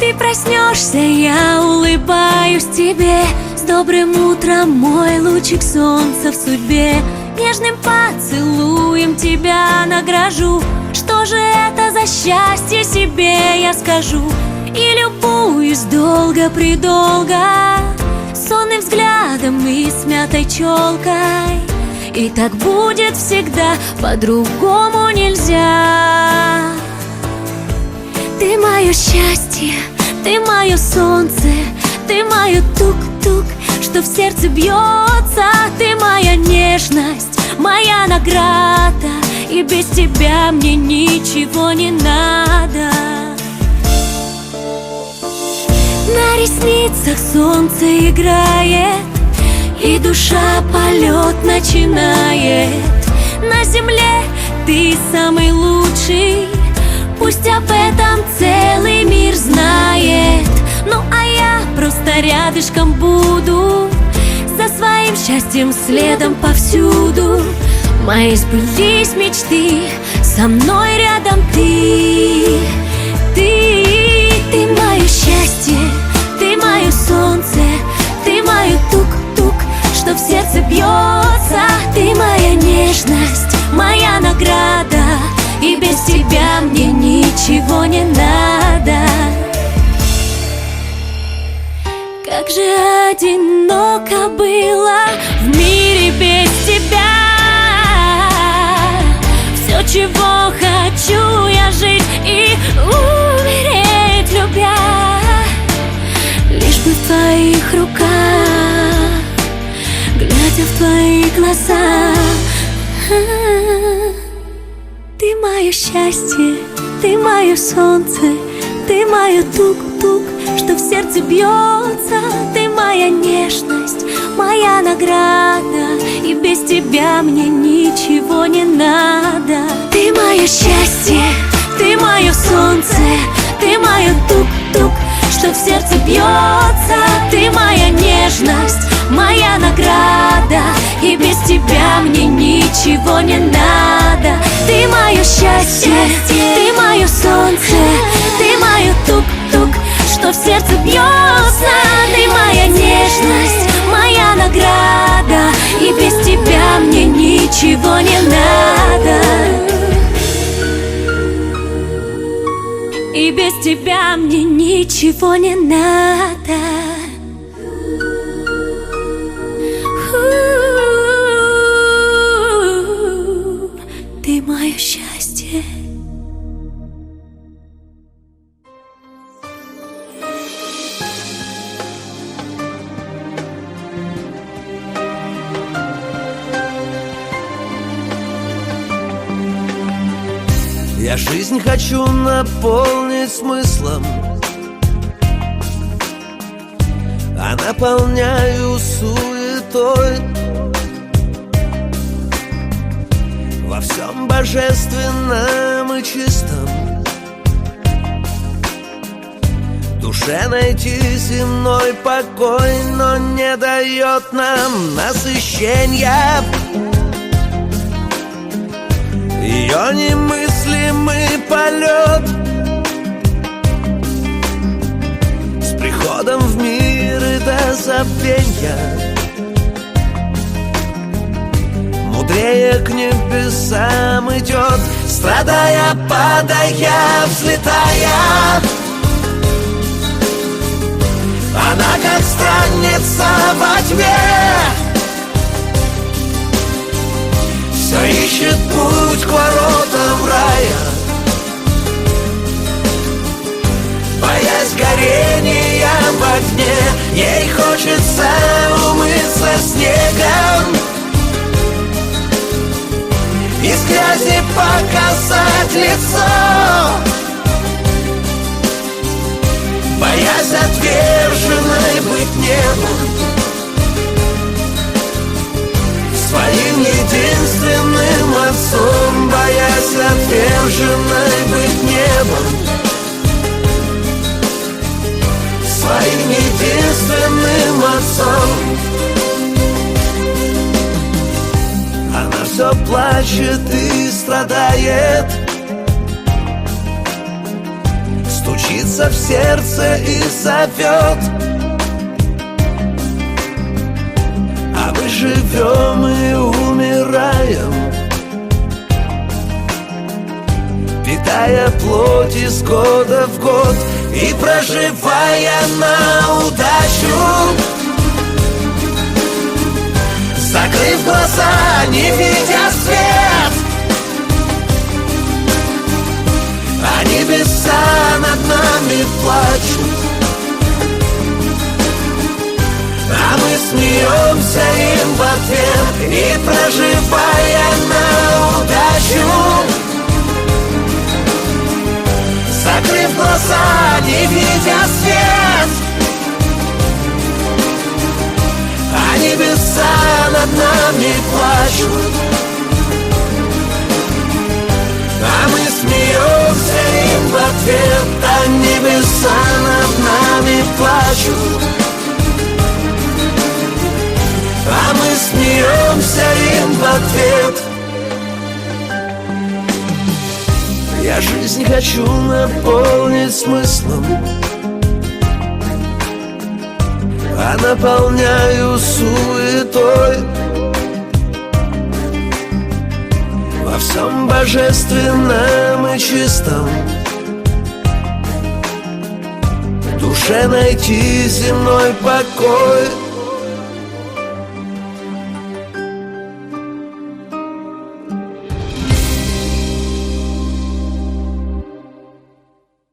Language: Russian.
Ты проснешься, я улыбаюсь тебе. С добрым утром, мой лучик солнца в судьбе. Нежным поцелуем тебя награжу. Что же это за счастье, себе я скажу. И любуюсь долго-предолго сонным взглядом и смятой челкой. И так будет всегда, по-другому нельзя. Ты мое счастье, ты мое солнце, ты мое тук-тук, что в сердце бьется. Ты моя нежность, моя награда, и без тебя мне ничего не надо. На ресницах солнце играет, и душа полет начинает. На земле ты самый лучший, пусть об этом целый мир знает. Ну а я просто рядышком буду, за своим счастьем следом повсюду. Мои сбылись мечты, со мной рядом ты. Ты мое счастье, ты мое солнце, ты мое тук-тук, что в сердце бьется. Ты моя нежность, моя награда, и без тебя мне ничего не надо. Как же одиноко было в мире без тебя. Все, чего хочу я жить и умереть любя, лишь бы в твоих руках, глядя в твои глаза. Ты мое счастье, ты мое солнце, ты мое тук-тук, что в сердце бьется. Ты моя нежность, моя награда, и без тебя мне ничего не надо. Ты мое счастье, ты мое солнце, ты мое тук-тук, что в сердце бьется. Ты моя нежность, моя награда, и без тебя мне ничего не надо. Ты мое счастье, ты мое солнце, ты мое тук-тук, что в сердце бьется. Ты моя нежность, моя награда, и без тебя мне ничего не надо. И без тебя мне ничего не надо. Ты мое счастье. Я жизнь хочу наполнить смыслом, а наполняю суетой. Во всем божественном и чистом душе найти земной покой, но не дает нам насыщения. Ее немыслимый полет с приходом в мир и до забвенья мудрее к небесам идет, страдая, падая, взлетая. Она как странница во тьме, все ищет путь к воротам рая, боясь горения в огне. Ей хочется умыться снегом, из грязи показать лицо, боясь отверженной быть небом, своим единственным отцом, боясь отверженной быть небом, своим единственным отцом. Она все плачет и страдает, стучится в сердце и зовет. А мы живем и умираем, питая плоть из года в год и проживая на удачу. Закрыв глаза, не видя свет, а небеса над нами плачут, а мы смеемся им в ответ и проживая на удачу. Закрыв глаза, не видя свет, а небеса над нами плачут, а мы смеемся им в ответ, а небеса над нами плачут, а мы смеемся им в ответ. Я жизнь хочу наполнить смыслом, а наполняю суетой. Во всем божественном и чистом в душе найти земной покой.